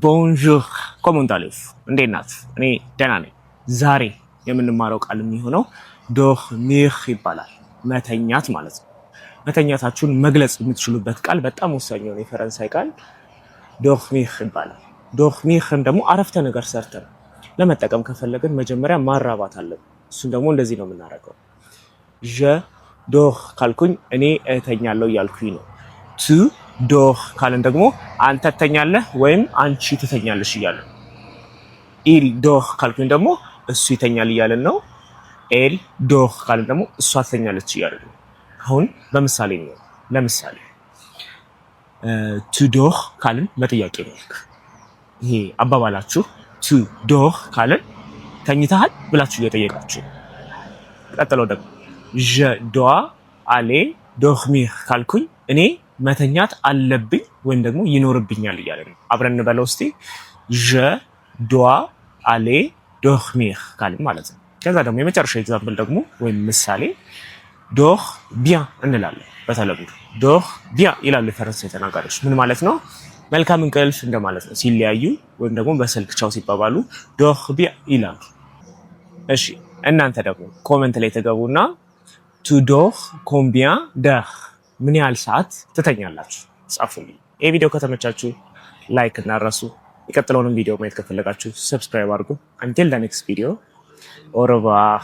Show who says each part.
Speaker 1: ቦንጆur comment allez-vous እንዴት ናችሁ? እኔ ደህና ነኝ። ዛሬ የምንማረው ቃል የሚሆነው dormir ይባላል። መተኛት ማለት ነው። መተኛታችሁን መግለጽ የምትችሉበት ቃል በጣም ወሳኝ ነው። የፈረንሳይ ቃል dormir ይባላል። dormirን ደግሞ አረፍተ ነገር ሰርተን ለመጠቀም ከፈለግን መጀመሪያ ማራባት አለብን። እሱን ደግሞ እንደዚህ ነው የምናደርገው። je dors ካልኩኝ እኔ እተኛለሁ እያልኩኝ ነው። tu dors ካልን ደግሞ አንተ ትተኛለህ ወይም አንቺ ትተኛለሽ እያለ ነው። il dors ካልኩኝ ደግሞ እሱ ይተኛል እያለን ነው። elle dors ካልን ደግሞ እሷ ትተኛለች እያለን ነው። አሁን በምሳሌ ነው። ለምሳሌ tu dors ካልን በጥያቄ መልክ ይሄ አባባላችሁ tu dors ካልን ተኝተሃል ብላችሁ እየጠየቃችሁ። ቀጥሎ ደግሞ je dois aller dormir ካልኩኝ እኔ መተኛት አለብኝ ወይም ደግሞ ይኖርብኛል እያለ ነው። አብረን እንበለው እስቲ je dois aller dormir ካልን ማለት ነው። ከዛ ደግሞ የመጨረሻ ኤግዛምፕል ደግሞ ወይም ምሳሌ dors bien እንላለን። በተለምዶ dors bien ይላሉ የፈረንሳይ ተናጋሪዎች። ምን ማለት ነው? መልካም እንቅልፍ እንደማለት ነው። ሲለያዩ ወይም ደግሞ በስልክ ቻው ሲባባሉ dors bien ይላሉ። እሺ እናንተ ደግሞ ኮሜንት ላይ ተገቡና tu dors combien d'heures ምን ያህል ሰዓት ትተኛላችሁ ጻፉልኝ። ይሄ ቪዲዮ ከተመቻችሁ ላይክ እናረሱ። የቀጥለውን ቪዲዮ ማየት ከፈለጋችሁ ሰብስክራይብ አድርጉ። until the next video au revoir